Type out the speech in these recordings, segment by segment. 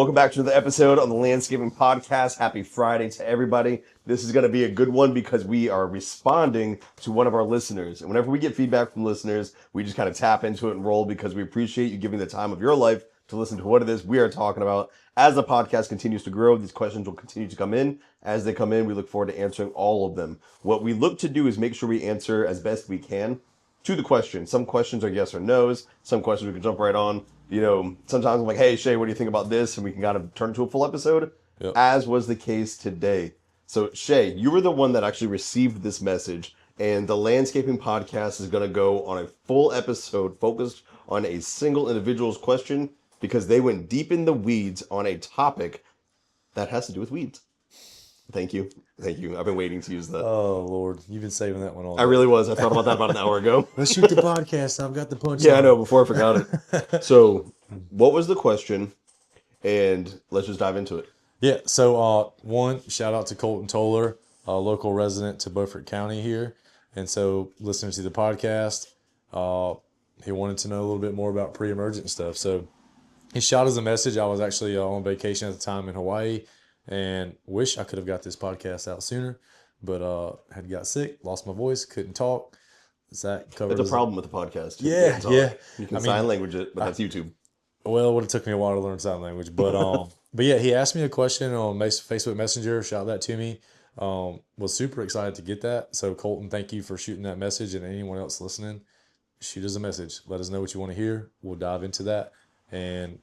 Welcome back to another episode on the Landscaping Podcast. Happy Friday to everybody. This is going to be a good one because we are responding to one of our listeners. And whenever we get feedback from listeners, we just kind of tap into it and roll because we appreciate you giving the time of your life to listen to what it is we are talking about. As the podcast continues to grow, these questions will continue to come in. As they come in, we look forward to answering all of them. What we look to do is make sure we answer as best we can to the question. Some questions are yes or no's. Some questions we can jump right on. You know, sometimes I'm like, hey, Shay, what do you think about this? And we can kind of turn it into a full episode, as was the case today. So, Shay, you were the one that actually received this message, and the Landscaping Podcast is going to go on a full episode focused on a single individual's question because they went deep in the weeds on a topic that has to do with weeds. Thank you. Thank you. I've been waiting to use that. Oh, Lord. You've been saving that one all day. I really was. I thought about that about an hour ago. Let's shoot the podcast. I've got the punch. Yeah, I know. Before I forgot it. So, what was the question? And let's just dive into it. Yeah. So, one, shout out to Colton Toller, a local resident to Beaufort County here. And so, listening to the podcast, he wanted to know a little bit more about pre-emergent stuff. So, he shot us a message. I was actually on vacation at the time in Hawaii. And wish I could have got this podcast out sooner, but had got sick, lost my voice, couldn't talk. Zac covered. That's a problem with the podcast. Yeah. You can sign language it, but that's YouTube. Well, it would have took me a while to learn sign language, but but yeah, he asked me a question on Facebook Messenger. Shout that to me. Was super excited to get that. So Colton, thank you for shooting that message, and anyone else listening, shoot us a message. Let us know what you want to hear. We'll dive into that and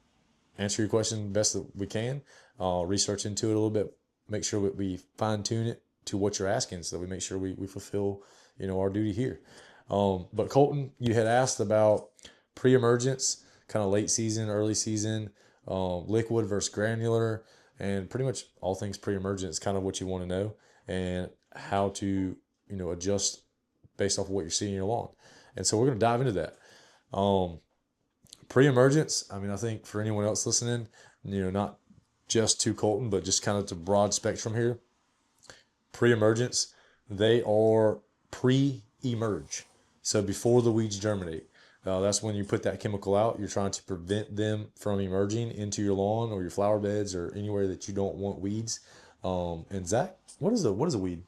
answer your question best that we can. Research into it a little bit, make sure we fine tune it to what you're asking so that we make sure we fulfill, our duty here. But Colton, you had asked about pre-emergence, kind of late season, early season, liquid versus granular, and pretty much all things pre-emergent is kind of what you want to know and how to, adjust based off of what you're seeing in your lawn. And so we're going to dive into that. Pre-emergence, I think for anyone else listening, not just to Colton, but just kind of to broad spectrum here. Pre-emergence, they are pre-emerge. So before the weeds germinate. That's when you put that chemical out. You're trying to prevent them from emerging into your lawn or your flower beds or anywhere that you don't want weeds. And Zac, what is a weed?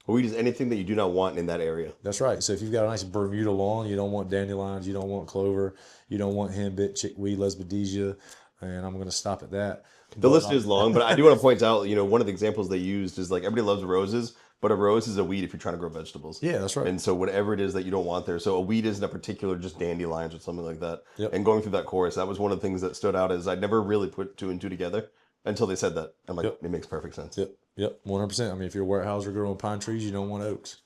A weed is anything that you do not want in that area. That's right. So if you've got a nice Bermuda lawn, you don't want dandelions, you don't want clover, you don't want henbit, chickweed, lesbidesia, and I'm going to stop at that. The list is long, but I do want to point out, one of the examples they used is like everybody loves roses, but a rose is a weed if you're trying to grow vegetables. Yeah, that's right. And so whatever it is that you don't want there. So a weed isn't a particular just dandelions or something like that. Yep. And going through that course, that was one of the things that stood out is I never really put two and two together until they said that. I'm like, It makes perfect sense. Yep, 100%. If you're a warehouser growing pine trees, you don't want oaks.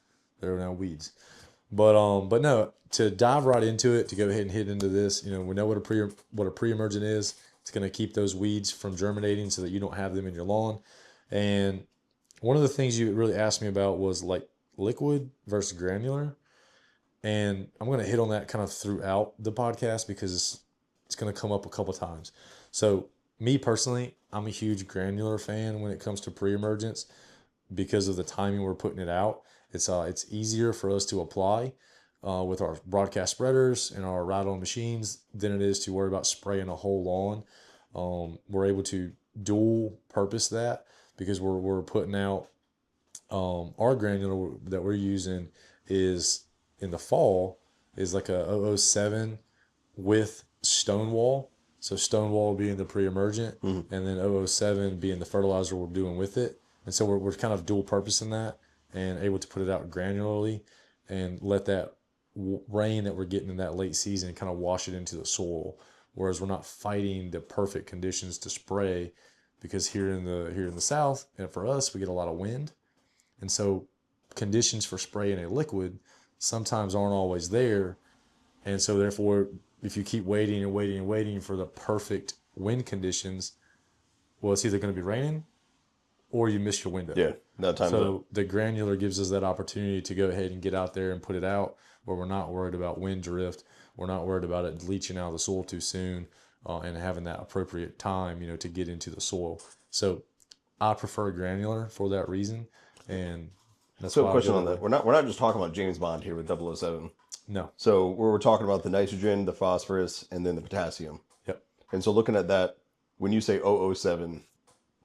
They're now weeds. But no, to dive right into it, to go ahead and hit into this, we know what a pre-emergent is. It's going to keep those weeds from germinating so that you don't have them in your lawn. And one of the things you really asked me about was like liquid versus granular. And I'm going to hit on that kind of throughout the podcast because it's going to come up a couple times. So me personally, I'm a huge granular fan when it comes to pre-emergence because of the timing we're putting it out. It's easier for us to apply with our broadcast spreaders and our ride-on machines than it is to worry about spraying a whole lawn. We're able to dual purpose that because we're putting out our granular that we're using is in the fall is like a 007 with Stonewall. So Stonewall being the pre-emergent and then 007 being the fertilizer we're doing with it. And so we're kind of dual purposing that and able to put it out granularly and let that rain that we're getting in that late season kind of wash it into the soil. Whereas we're not fighting the perfect conditions to spray because here in the south and for us we get a lot of wind. And so conditions for spraying a liquid sometimes aren't always there. And so therefore if you keep waiting and waiting and waiting for the perfect wind conditions, well, it's either going to be raining or you miss your window. Yeah, that time. So the granular gives us that opportunity to go ahead and get out there and put it out where we're not worried about wind drift. We're not worried about it leaching out of the soil too soon and having that appropriate time, to get into the soil. So I prefer granular for that reason. And that's so a question on that. We're not just talking about James Bond here with 007. No. So we're talking about the nitrogen, the phosphorus, and then the potassium. Yep. And so looking at that, when you say 007,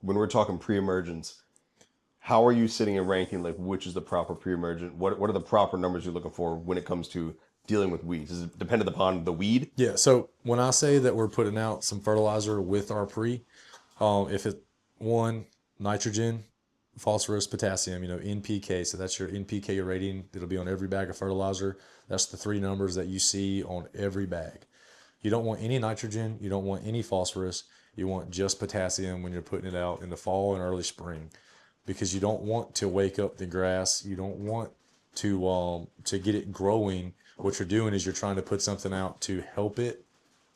when we're talking pre-emergence, how are you sitting and ranking like which is the proper pre-emergent? What are the proper numbers you're looking for when it comes to dealing with weeds? Is it dependent upon the weed? Yeah. So when I say that we're putting out some fertilizer with our pre, if it one nitrogen, phosphorus, potassium, NPK. So that's your NPK rating. It'll be on every bag of fertilizer. That's the three numbers that you see on every bag. You don't want any nitrogen. You don't want any phosphorus. You want just potassium when you're putting it out in the fall and early spring, because you don't want to wake up the grass. You don't want to get it growing. What you're doing is you're trying to put something out to help it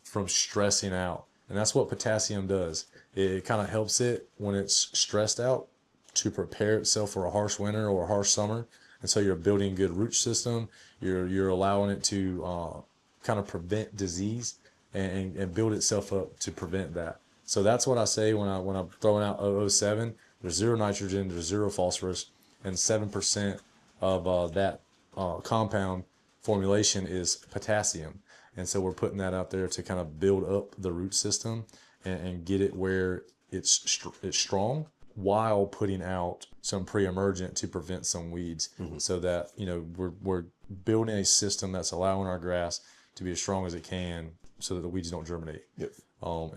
from stressing out. And that's what potassium does. It kind of helps it when it's stressed out to prepare itself for a harsh winter or a harsh summer. And so you're building a good root system. You're allowing it to kind of prevent disease and build itself up to prevent that. So that's what I say when I'm throwing out 007. There's zero nitrogen, there's zero phosphorus, and 7% of that compound formulation is potassium. And so we're putting that out there to kind of build up the root system and get it where it's strong, while putting out some pre-emergent to prevent some weeds, so that we're building a system that's allowing our grass to be as strong as it can, so that the weeds don't germinate. Yep.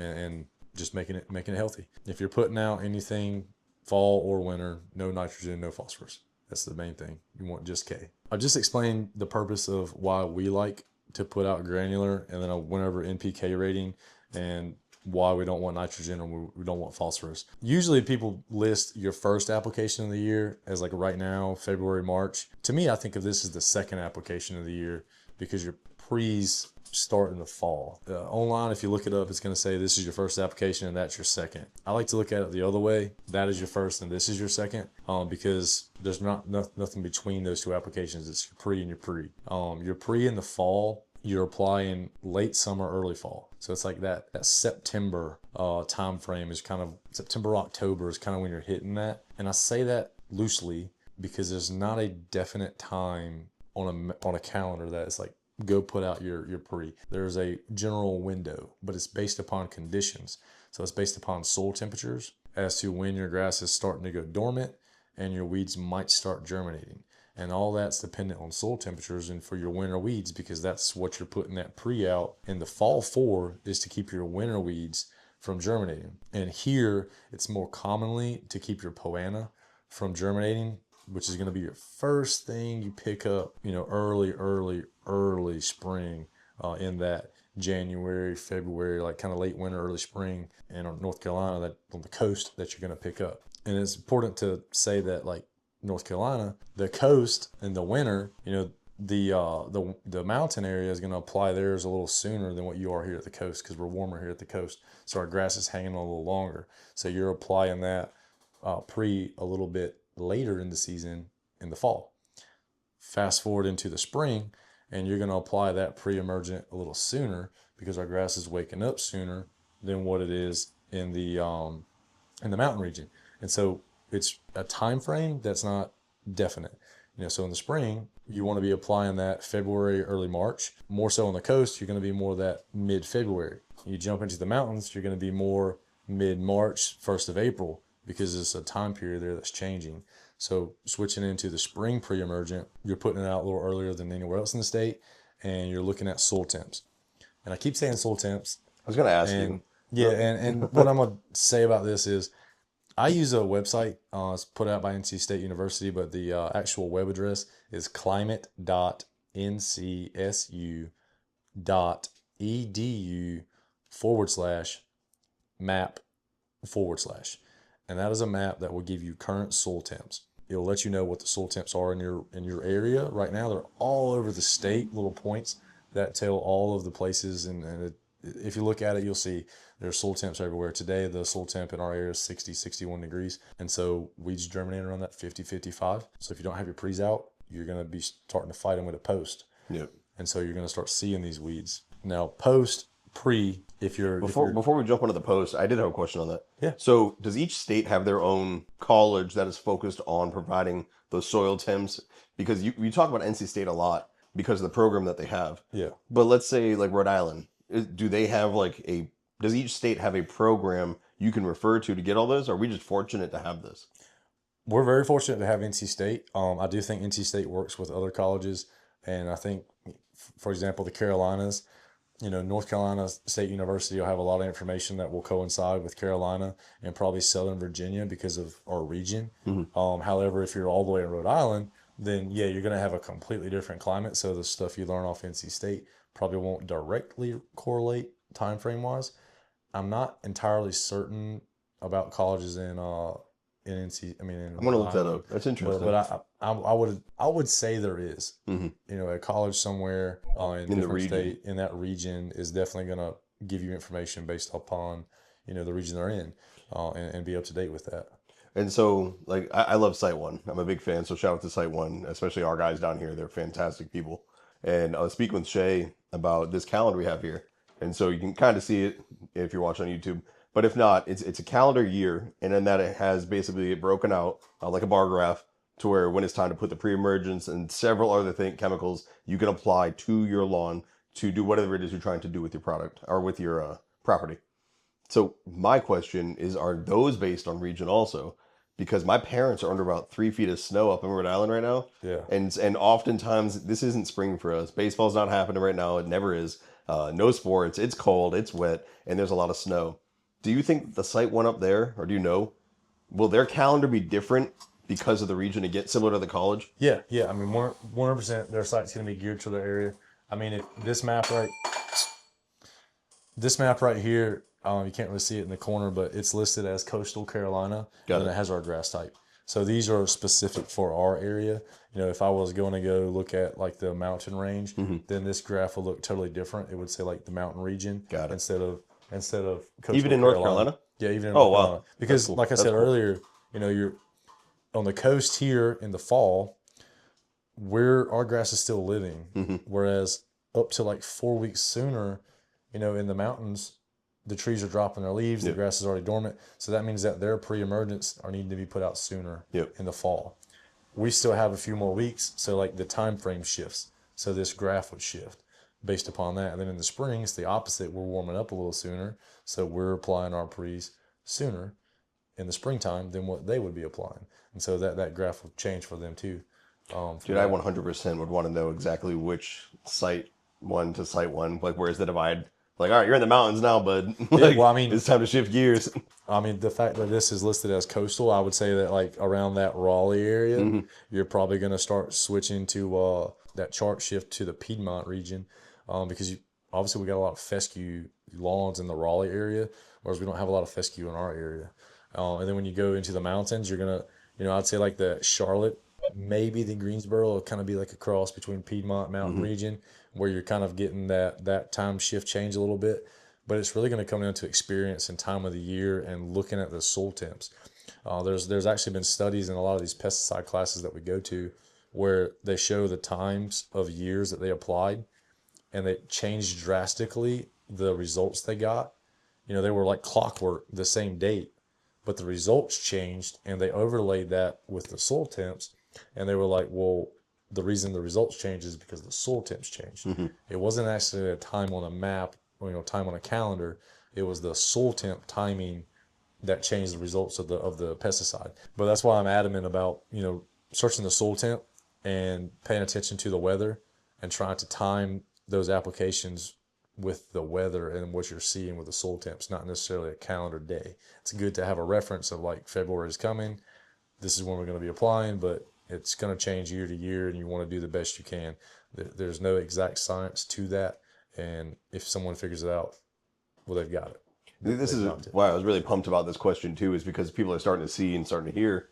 And just making it healthy. If you're putting out anything fall or winter, no nitrogen, no phosphorus. That's the main thing. You want just K. I've just explained the purpose of why we like to put out granular, and then I went over NPK rating and why we don't want nitrogen or we don't want phosphorus. Usually people list your first application of the year as like right now, February, March. To me, I think of this as the second application of the year, because your pre's start in the fall. Online, if you look it up, it's going to say this is your first application and that's your second. I like to look at it the other way. That is your first and this is your second, because there's nothing between those two applications. It's your pre and your pre. Your pre in the fall, you're applying late summer, early fall. So it's like that September time frame is kind of September, October is kind of when you're hitting that. And I say that loosely because there's not a definite time on a calendar that is like, go put out your pre. There's a general window, but it's based upon conditions. So it's based upon soil temperatures as to when your grass is starting to go dormant and your weeds might start germinating. And all that's dependent on soil temperatures and for your winter weeds, because that's what you're putting that pre out in the fall for, is to keep your winter weeds from germinating. And here it's more commonly to keep your poana from germinating, which is going to be your first thing you pick up, early spring, in that January, February, like kind of late winter, early spring, and on North Carolina, that on the coast that you're going to pick up. And it's important to say that like North Carolina, the coast in the winter, the mountain area is going to apply theirs a little sooner than what you are here at the coast, because we're warmer here at the coast. So our grass is hanging on a little longer. So you're applying that pre a little bit later in the season in the fall. Fast forward into the spring, and you're going to apply that pre-emergent a little sooner, because our grass is waking up sooner than what it is in the mountain region. And so it's a time frame that's not definite. So in the spring, you want to be applying that February, early March. More so on the coast, you're going to be more that mid-February. You jump into the mountains, you're going to be more mid-March, 1st of April, because it's a time period there that's changing. So switching into the spring pre-emergent, you're putting it out a little earlier than anywhere else in the state, and you're looking at soil temps. And I keep saying soil temps. I was going to ask you. Yeah, and what I'm going to say about this is I use a website. It's put out by NC State University, but the actual web address is climate.ncsu.edu/map/. And that is a map that will give you current soil temps. It'll let you know what the soil temps are in your area right now. They're all over the state, little points that tell all of the places. And if you look at it, you'll see there's soil temps everywhere. Today, the soil temp in our area is 60, 61 degrees. And so weeds germinate around that 50, 55. So if you don't have your pre's out, you're going to be starting to fight them with a post. Yep. And so you're going to start seeing these weeds. Now, pre, before we jump onto the post, I did have a question on that. Yeah. So does each state have their own college that is focused on providing those soil temps? Because you talk about NC State a lot because of the program that they have. Yeah. But let's say like Rhode Island, do they have like a does each state have a program you can refer to get all those? Or are we just fortunate to have this? We're very fortunate to have NC State. I do think NC State works with other colleges, and I think, for example, the Carolinas, North Carolina State University will have a lot of information that will coincide with Carolina and probably Southern Virginia because of our region. However, if you're all the way in Rhode Island, then yeah, you're going to have a completely different climate. So the stuff you learn off NC State probably won't directly correlate time frame wise. I'm not entirely certain about colleges in NC. I mean, in I'm gonna Rhode look that Island. up. That's interesting. But I would say there is. A college somewhere in the different region. state in that region is definitely going to give you information based upon the region they're in, and be up to date with that. And so, like, I love Site One. I'm a big fan. So shout out to Site One, especially our guys down here. They're fantastic people. And I was speaking with Shay about this calendar we have here. And so you can kind of see it if you're watching on YouTube. But if not, it's a calendar year, and then that it has basically broken out like a bar graph to where when it's time to put the pre-emergence and several other chemicals you can apply to your lawn to do whatever it is you're trying to do with your product or with your property. So my question is, are those based on region also? Because my parents are under about 3 feet of snow up in Rhode Island right now. Yeah. And oftentimes this isn't spring for us. Baseball's not happening right now. It never is. No sports. It's cold. It's wet. And there's a lot of snow. Do you think the site went up there, or do you know? Will their calendar be different because of the region again, similar to the college? Yeah. I mean, 100% their site's going to be geared to their area. I mean, if this map right here, you can't really see it in the corner, but it's listed as coastal Carolina, and it has our grass type. So these are specific for our area. If I was going to go look at like the mountain range, then this graph will look totally different. It would say like the mountain region instead of coastal Even in North Carolina? Yeah, even in Oh, North wow. Carolina. Because cool. like I said earlier, you're on the coast here in the fall, where our grass is still living, whereas up to like 4 weeks sooner, in the mountains, the trees are dropping their leaves, the grass is already dormant. So that means that their pre-emergents are needing to be put out sooner in the fall. We still have a few more weeks, so like the time frame shifts. So this graph would shift based upon that. And then in the spring, it's the opposite. We're warming up a little sooner, so we're applying our pre's sooner in the springtime than what they would be applying. And so that graph will change for them too. Dude, I 100% would want to know exactly which site one to site one. Like, where's the divide? Like, all right, you're in the mountains now, bud. Like, well, I mean, it's time to shift gears. I mean, the fact that this is listed as coastal, I would say that like around that Raleigh area, you're probably going to start switching to that chart shift to the Piedmont region, because obviously we got a lot of fescue lawns in the Raleigh area, whereas we don't have a lot of fescue in our area. And then when you go into the mountains, you're going to, I'd say like the Charlotte, maybe the Greensboro will kind of be like a cross between Piedmont Mountain region, where you're kind of getting that time shift change a little bit. But it's really going to come down to experience and time of the year and looking at the soil temps. There's actually been studies in a lot of these pesticide classes that we go to where they show the times of years that they applied, and they changed drastically the results they got. They were like clockwork the same date, but the results changed, and they overlaid that with the soil temps, and they were like, well, the reason the results changed is because the soil temps changed. It wasn't actually a time on a map or time on a calendar. It was the soil temp timing that changed the results of the pesticide. But that's why I'm adamant about searching the soil temp and paying attention to the weather and trying to time those applications with the weather and what you're seeing with the soil temps, not necessarily a calendar day. It's good to have a reference of like February is coming, this is when we're going to be applying, but it's going to change year to year, and you want to do the best you can. There's no exact science to that, and if someone figures it out, well, they've got it. This is why I was really pumped about this question too, is because people are starting to see and starting to hear,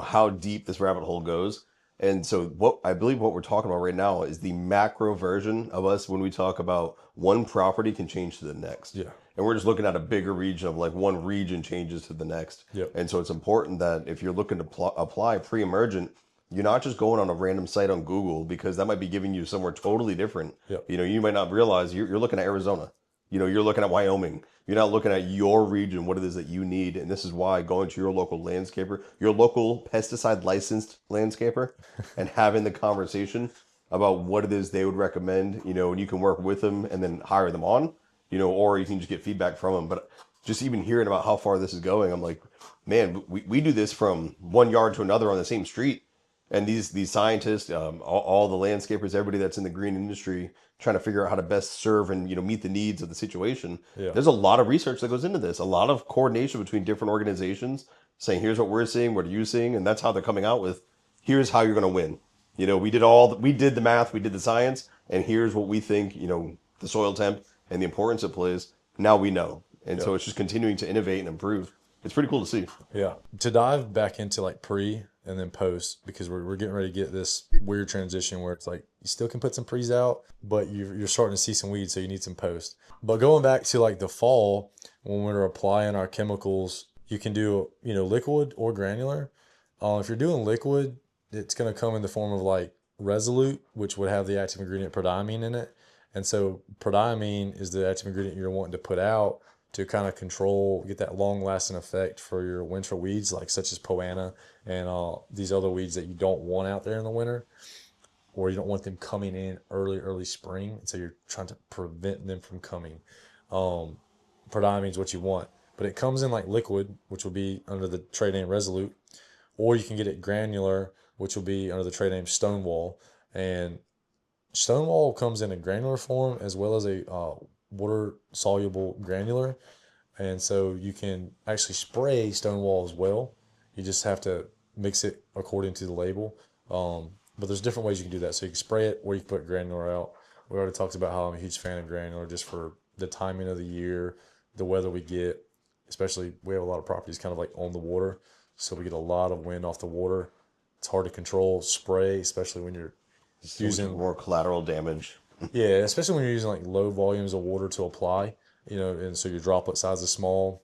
how deep this rabbit hole goes. And so I believe what we're talking about right now is the macro version of us when we talk about one property can change to the next. Yeah. And we're just looking at a bigger region of like one region changes to the next. Yep. And so it's important that if you're looking to apply pre-emergent, you're not just going on a random site on Google, because that might be giving you somewhere totally different. Yep. You might not realize you're looking at Arizona. You're looking at Wyoming. You're not looking at your region, what it is that you need. And this is why going to your local landscaper, your local pesticide licensed landscaper, and having the conversation about what it is they would recommend, and you can work with them and then hire them on, or you can just get feedback from them. But just even hearing about how far this is going, I'm like, man, we do this from one yard to another on the same street. And these scientists, all the landscapers, everybody that's in the green industry, trying to figure out how to best serve and meet the needs of the situation. Yeah. There's a lot of research that goes into this, a lot of coordination between different organizations, saying here's what we're seeing, what are you seeing, and that's how they're coming out with here's how you're going to win. We did the math, we did the science, and here's what we think. The soil temp and the importance it plays. Now we know, and so it's just continuing to innovate and improve. It's pretty cool to see. Yeah. To dive back into like pre and then post, because we're getting ready to get this weird transition where it's like you still can put some pre's out, but you're starting to see some weeds, so you need some post. But going back to like the fall, when we're applying our chemicals, you can do liquid or granular. If you're doing liquid, it's going to come in the form of like Resolute, which would have the active ingredient prodiamine in it. And so prodiamine is the active ingredient you're wanting to put out to kind of get that long-lasting effect for your winter weeds, like such as poana and these other weeds that you don't want out there in the winter, or you don't want them coming in early spring. So you're trying to prevent them from coming. Prodiamine is what you want, but it comes in like liquid, which will be under the trade name Resolute, or you can get it granular, which will be under the trade name Stonewall. And Stonewall comes in a granular form as well as a water-soluble granular. And so you can actually spray Stonewall as well. You just have to mix it according to the label. But there's different ways you can do that. So you can spray it or you can put granular out. We already talked about how I'm a huge fan of granular just for the timing of the year, the weather we get. Especially, we have a lot of properties kind of like on the water. So we get a lot of wind off the water. It's hard to control spray, especially when you're using more collateral damage. Yeah, especially when you're using like low volumes of water to apply, and so your droplet size is small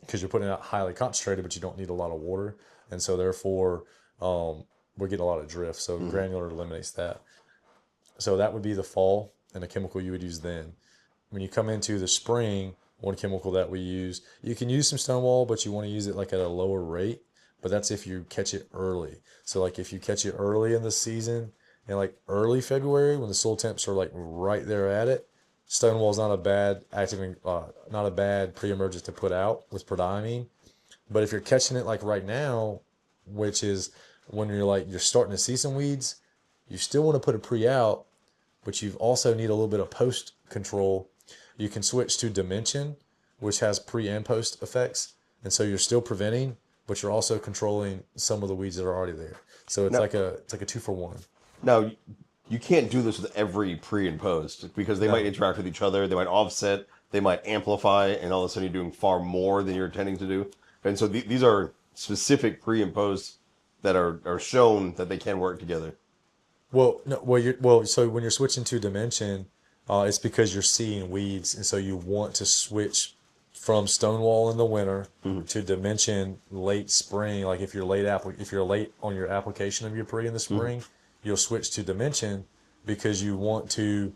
because you're putting it out highly concentrated, but you don't need a lot of water. And so therefore, we're getting a lot of drift. So granular eliminates that. So that would be the fall and a chemical you would use then. When you come into the spring, one chemical that we use, you can use some Stonewall, but you want to use it like at a lower rate. But that's if you catch it early. So like if you catch it early in the season, in like early February when the soil temps are like right there at it, Stonewall is not a bad not a bad pre-emergent to put out with prodiamine. But if you're catching it like right now, which is when you're starting to see some weeds, you still want to put a pre out, but you also need a little bit of post control. You can switch to Dimension, which has pre and post effects, and so you're still preventing, but you're also controlling some of the weeds that are already there. So it's like a 2-for-1. Now, you can't do this with every pre and post because they might interact with each other. They might offset. They might amplify, and all of a sudden you're doing far more than you're intending to do. And so these are specific pre and posts that are shown that they can work together. Well, no, so when you're switching to Dimension, it's because you're seeing weeds, and so you want to switch from Stonewall in the winter to Dimension late spring. Like if you're late on your application of your pre in the spring, you'll switch to Dimension because you want to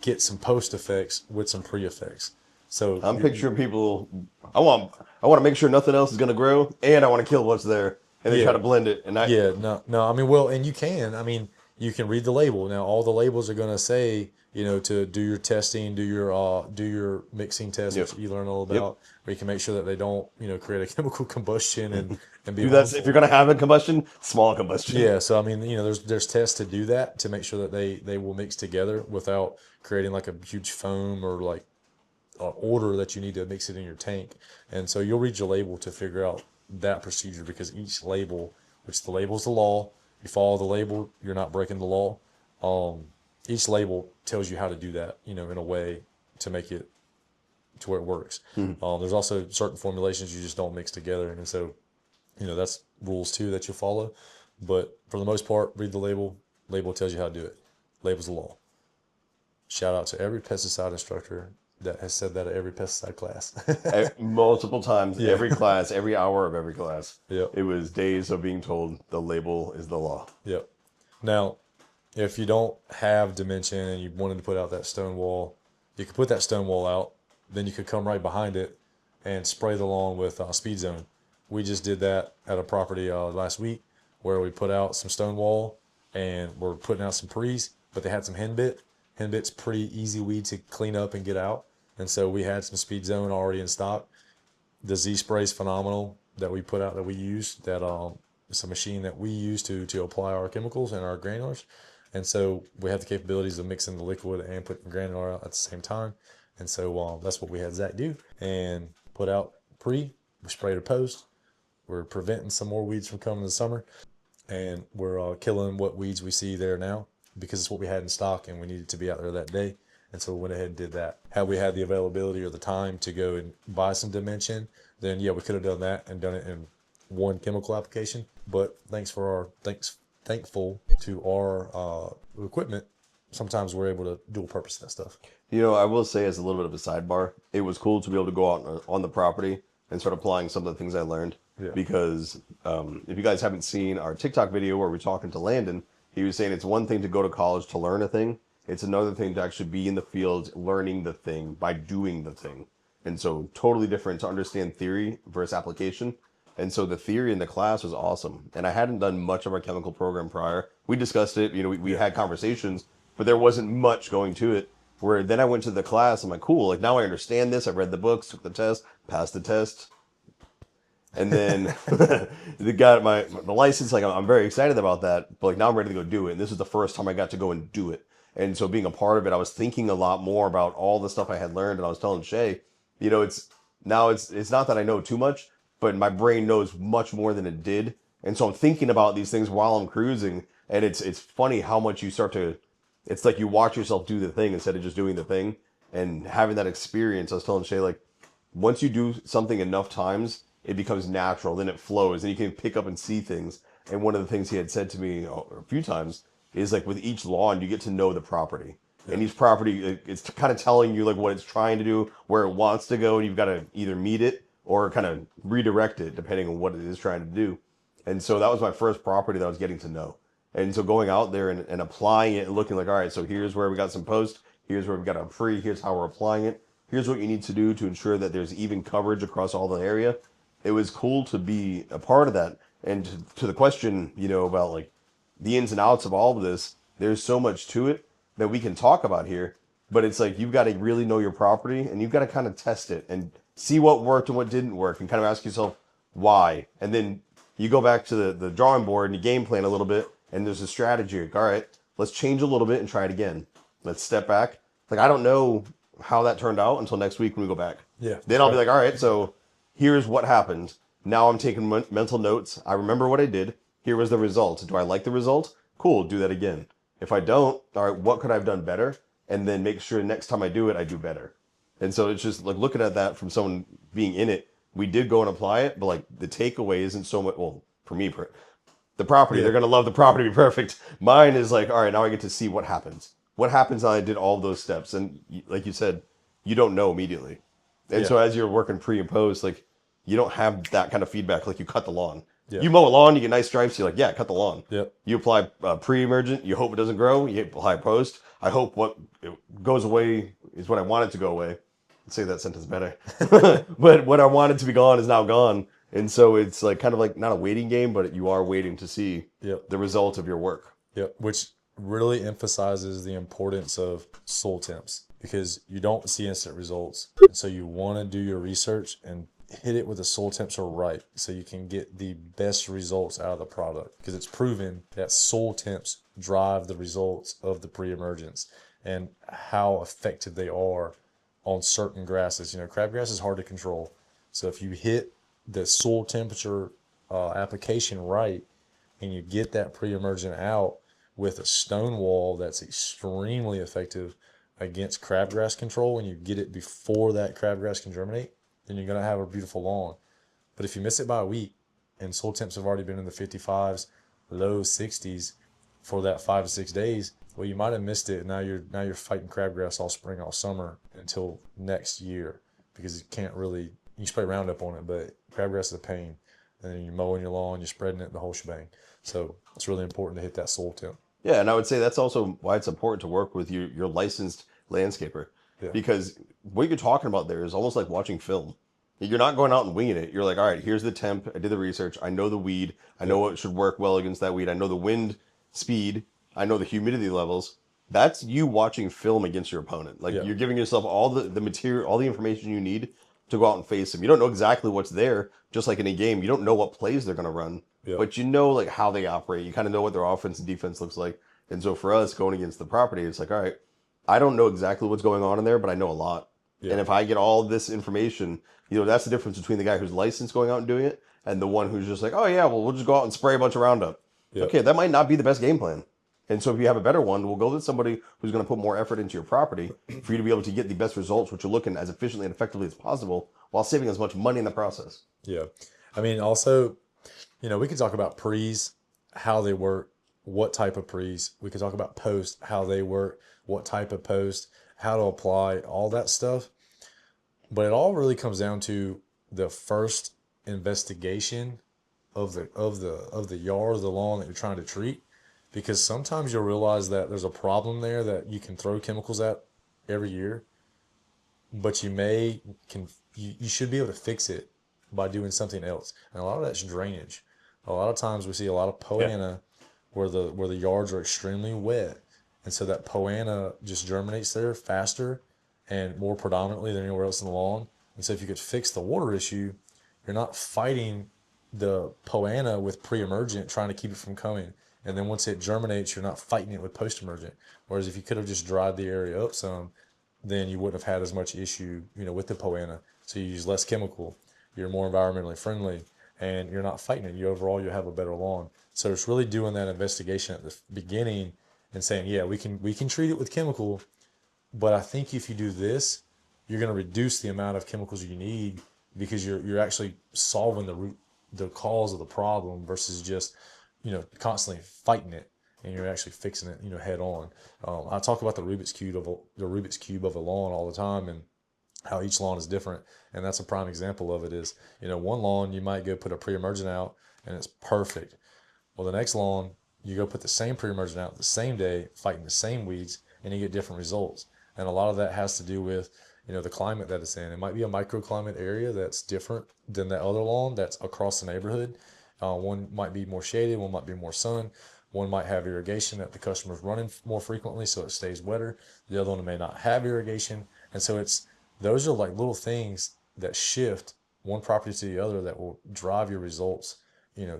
get some post effects with some pre effects. So I'm picturing people. I want to make sure nothing else is going to grow, and I want to kill what's there, and then try to blend it. And no. I mean, well, and you can. I mean, you can read the label. Now, all the labels are going to say, to do your testing, do your mixing test, which you learn all about, where you can make sure that they don't, create a chemical combustion and be. Do that if you're going to have a combustion, small combustion. Yeah, so I mean, there's tests to do that to make sure that they will mix together without creating like a huge foam or like order that you need to mix it in your tank. And so you'll read your label to figure out that procedure, because each label, which the label is the law, you follow the label, you're not breaking the law. Each label tells you how to do that, in a way to make it to where it works. There's also certain formulations you just don't mix together, and so that's rules too that you follow. But for the most part, read the label. Label tells you how to do it. Label's the law. Shout out to every pesticide instructor that has said that at every pesticide class. Multiple times, every class, every hour of every class. Yep. It was days of being told the label is the law. Yep. Now, if you don't have Dimension and you wanted to put out that Stonewall, you could put that Stonewall out. Then you could come right behind it and spray the lawn with Speed Zone. We just did that at a property last week where we put out some Stonewall and we're putting out some pre's, but they had some henbit. Henbit's pretty easy weed to clean up and get out. And so we had some Speed Zone already in stock. The Z Spray is phenomenal that we put out, that we use. That it's a machine that we use to apply our chemicals and our granulars. And so we have the capabilities of mixing the liquid and putting granular out at the same time. And so that's what we had Zach do, and put out pre. We sprayed a post. We're preventing some more weeds from coming in the summer, and we're killing what weeds we see there now, because it's what we had in stock and we needed to be out there that day. And so we went ahead and did that. Had we had the availability or the time to go and buy some Dimension, then yeah, we could have done that and done it in one chemical application. But thankful to our equipment, sometimes we're able to dual purpose that stuff. You know, I will say, as a little bit of a sidebar, it was cool to be able to go out on the property and start applying some of the things I learned. Yeah. Because if you guys haven't seen our TikTok video where we're talking to Landon, he was saying it's one thing to go to college to learn a thing. It's another thing to actually be in the field learning the thing by doing the thing. And so totally different to understand theory versus application. And so the theory in the class was awesome. And I hadn't done much of our chemical program prior. We discussed it, we had conversations, but there wasn't much going to it. Where then I went to the class, I'm like, cool, like now I understand this. I read the books, took the test, passed the test. And then got the license. Like, I'm very excited about that. But like now I'm ready to go do it. And this is the first time I got to go and do it. And so being a part of it, I was thinking a lot more about all the stuff I had learned. And I was telling Shay, it's not that I know too much, but my brain knows much more than it did. And so I'm thinking about these things while I'm cruising. And it's funny how much you start to, it's like you watch yourself do the thing instead of just doing the thing. And having that experience, I was telling Shay, like, once you do something enough times, it becomes natural, then it flows, and you can pick up and see things. And one of the things he had said to me a few times is, like, with each lawn, you get to know the property. Yeah. And each property, it's kind of telling you, like, what it's trying to do, where it wants to go, and you've got to either meet it or kind of redirect it, depending on what it is trying to do. And so that was my first property that I was getting to know. And so going out there and applying it and looking like, all right, so here's where we got some post, here's where we got a pre, here's how we're applying it, here's what you need to do to ensure that there's even coverage across all the area. It was cool to be a part of that. And to the question, about like the ins and outs of all of this, there's so much to it that we can talk about here. But it's like, you've got to really know your property, and you've got to kind of test it and see what worked and what didn't work, and kind of ask yourself why. And then you go back to the drawing board and you game plan a little bit, and there's a strategy. Like, all right, let's change a little bit and try it again. Let's step back. Like, I don't know how that turned out until next week when we go back. Yeah. Then I'll be like, all right, so here's what happened. Now I'm taking mental notes. I remember what I did. Here was the result. Do I like the result? Cool, do that again. If I don't, all right, what could I have done better? And then make sure next time I do it, I do better. And so it's just like looking at that from someone being in it. We did go and apply it, but like the takeaway isn't so much, well, for me, the property, they're going to love the property to be perfect. Mine is like, all right, now I get to see what happens. What happens when I did all those steps? And like you said, you don't know immediately. And so as you're working pre and post, like, you don't have that kind of feedback. Like, you cut the lawn. Yeah. You mow a lawn, you get nice stripes. You're like, yeah, cut the lawn. Yep. You apply pre-emergent. You hope it doesn't grow. You apply post. I hope what it goes away is what I want it to go away. Let's say that sentence better. But what I wanted to be gone is now gone. And so it's like kind of like not a waiting game, but you are waiting to see the result of your work. Yep. Which really emphasizes the importance of soil temps, because you don't see instant results. And so you want to do your research and hit it with the soil temps are right, so you can get the best results out of the product, because it's proven that soil temps drive the results of the pre-emergence and how effective they are on certain grasses. Crabgrass is hard to control. So if you hit the soil temperature application right, and you get that pre-emergent out with a stone wall that's extremely effective against crabgrass control, and you get it before that crabgrass can germinate, then you're going to have a beautiful lawn. But if you miss it by a week, and soil temps have already been in the 55s, low 60s for that 5 to 6 days, well, you might have missed it. Now you're fighting crabgrass all spring, all summer until next year, because you can't really, you spray Roundup on it, but crabgrass is a pain. And then you're mowing your lawn, you're spreading it, the whole shebang. So it's really important to hit that soil temp. Yeah, and I would say that's also why it's important to work with your licensed landscaper. Yeah. Because what you're talking about there is almost like watching film. You're not going out and winging it. You're like, all right, here's the temp. I did the research. I know the weed. I know what should work well against that weed. I know the wind speed. I know the humidity levels. that's you watching film against your opponent. Like Yeah. you're giving yourself all the material, all the information you need to go out and face them. You don't know exactly what's there, just like in a game. You don't know what plays they're going to run, Yeah. but you know like how they operate. You kind of know what their offense and defense looks like. And so for us going against the property, it's like, all right, I don't know exactly what's going on in there, but I know a lot. Yeah. And if I get all this information, that's the difference between the guy who's licensed going out and doing it and the one who's just like, oh yeah, well we'll just go out and spray a bunch of Roundup. Yeah. Okay, that might not be the best game plan. And so if you have a better one, we'll go with somebody who's going to put more effort into your property for you to be able to get the best results, which you're looking as efficiently and effectively as possible while saving as much money in the process. Yeah. I mean, also, we could talk about pre's, how they work, what type of pre's. We could talk about post, how they work, what type of post, how to apply, all that stuff. But it all really comes down to the first investigation of the yard or the lawn that you're trying to treat. Because sometimes you'll realize that there's a problem there that you can throw chemicals at every year, but you should be able to fix it by doing something else. And a lot of that's drainage. A lot of times we see a lot of poana where the yards are extremely wet, and so that poana just germinates there faster and more predominantly than anywhere else in the lawn. And so if you could fix the water issue, you're not fighting the poana with pre-emergent trying to keep it from coming. And then once it germinates, you're not fighting it with post-emergent. Whereas if you could have just dried the area up some, then you wouldn't have had as much issue, with the poana. So you use less chemical, you're more environmentally friendly, and you're not fighting it. You'll have a better lawn. So it's really doing that investigation at the beginning and saying, yeah, we can treat it with chemical, but I think if you do this, you're going to reduce the amount of chemicals you need because you're actually solving the cause of the problem versus just constantly fighting it, and you're actually fixing it head on. I talk about the Rubik's Cube of a lawn all the time, and how each lawn is different, and that's a prime example of it. Is one lawn you might go put a pre-emergent out and it's perfect. Well, the next lawn you go put the same pre-emergent out the same day, fighting the same weeds, and you get different results. And a lot of that has to do with the climate that it's in. It might be a microclimate area that's different than that other lawn that's across the neighborhood. One might be more shaded, one might be more sun, one might have irrigation that the customer's running more frequently so it stays wetter. The other one may not have irrigation. And so those are like little things that shift one property to the other that will drive your results,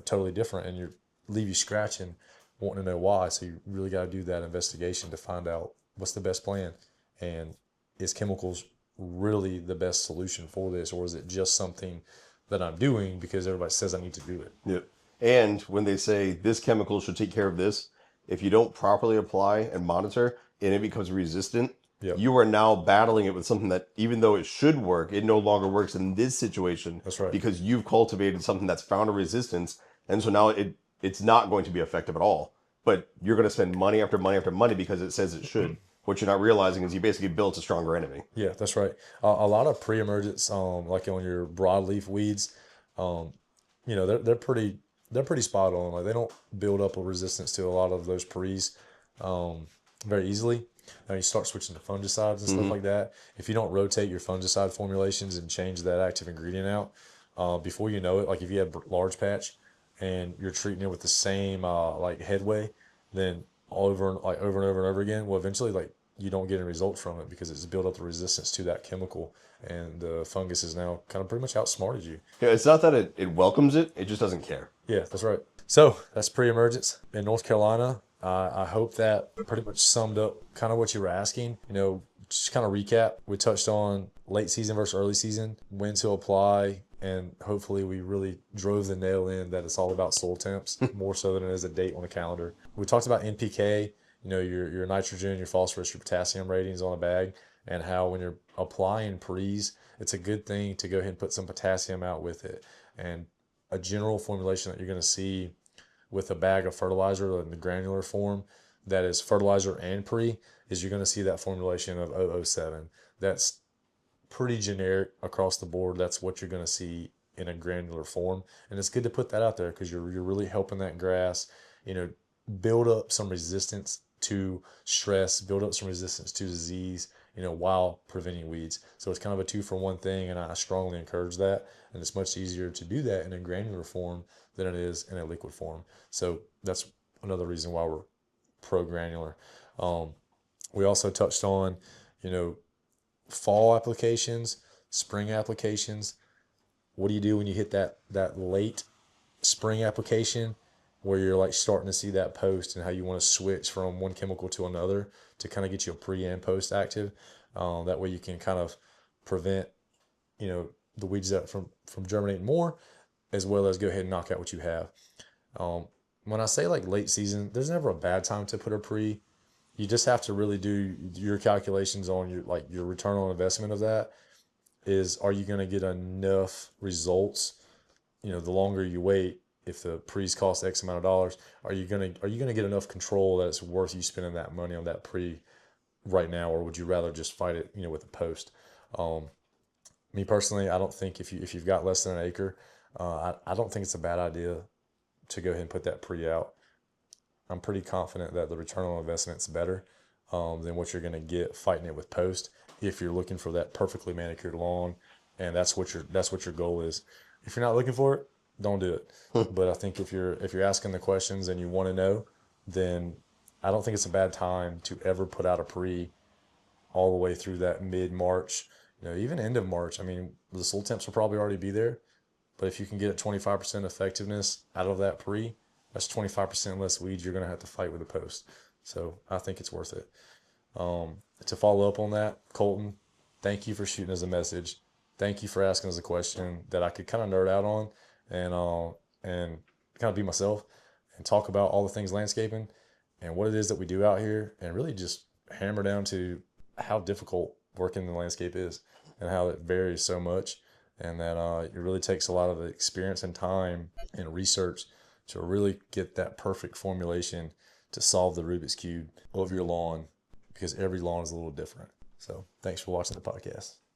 totally different, and leave you scratching, wanting to know why. So you really got to do that investigation to find out what's the best plan, and is chemicals really the best solution for this, or is it just something that I'm doing because everybody says I need to do it? Yep. And when they say this chemical should take care of this, if you don't properly apply and monitor and it becomes resistant, Yep. you are now battling it with something that, even though it should work, it no longer works in this situation. That's right. Because you've cultivated something that's found a resistance, and so now it's not going to be effective at all. But you're going to spend money after money after money because it says it should. What you're not realizing is you basically built a stronger enemy. Yeah, that's right. A lot of pre-emergents, like on your broadleaf weeds, they're pretty spot on. Like they don't build up a resistance to a lot of those pre's very easily. Now you start switching to fungicides and stuff like that. If you don't rotate your fungicide formulations and change that active ingredient out, before you know it, like if you have large patch and you're treating it with the same like headway, then over and over again, well, eventually you don't get any results from it because it's built up the resistance to that chemical, and the fungus has now kind of pretty much outsmarted you. Yeah, it's not that it welcomes it just doesn't care. Yeah, that's right. So that's pre-emergence in North Carolina. I hope that pretty much summed up kind of what you were asking. Just kind of recap. We touched on late season versus early season, when to apply, and hopefully we really drove the nail in that it's all about soil temps more so than it is a date on a calendar. We talked about NPK, your nitrogen, your phosphorus, your potassium ratings on a bag, and how when you're applying pre's, it's a good thing to go ahead and put some potassium out with it. And a general formulation that you're going to see with a bag of fertilizer in the granular form that is fertilizer and pre is you're going to see that formulation of 007. That's pretty generic across the board. That's what you're going to see in a granular form, and it's good to put that out there because you're really helping that grass build up some resistance to stress, build up some resistance to disease, while preventing weeds. So it's kind of a 2-for-1 thing, and I strongly encourage that. And it's much easier to do that in a granular form than it is in a liquid form. So that's another reason why we're pro granular. We also touched on, fall applications, spring applications. What do you do when you hit that late spring application where you're like starting to see that post, and how you want to switch from one chemical to another to kind of get you a pre and post active. That way you can kind of prevent, the weeds that from germinating more, as well as go ahead and knock out what you have. When I say like late season, there's never a bad time to put a pre. You just have to really do your calculations on your return on investment of that. Is, are you going to get enough results? The longer you wait, if the pre's cost X amount of dollars, are you gonna get enough control that it's worth you spending that money on that pre right now, or would you rather just fight it, with a post? Me personally, I don't think if you've got less than an acre, I don't think it's a bad idea to go ahead and put that pre out. I'm pretty confident that the return on investment's better than what you're going to get fighting it with post, if you're looking for that perfectly manicured lawn, and that's what your goal is. If you're not looking for it, don't do it. But I think if you're asking the questions and you want to know, then I don't think it's a bad time to ever put out a pre all the way through that mid-March, even end of March. I mean, the soil temps will probably already be there, but if you can get a 25% effectiveness out of that pre, that's 25% less weeds you're going to have to fight with a post. So I think it's worth it. To follow up on that, Colton, thank you for shooting us a message. Thank you for asking us a question that I could kind of nerd out on, and kind of be myself and talk about all the things landscaping and what it is that we do out here, and really just hammer down to how difficult working in the landscape is, and how it varies so much, and that it really takes a lot of the experience and time and research to really get that perfect formulation to solve the Rubik's Cube of your lawn, because every lawn is a little different. So thanks for watching the podcast.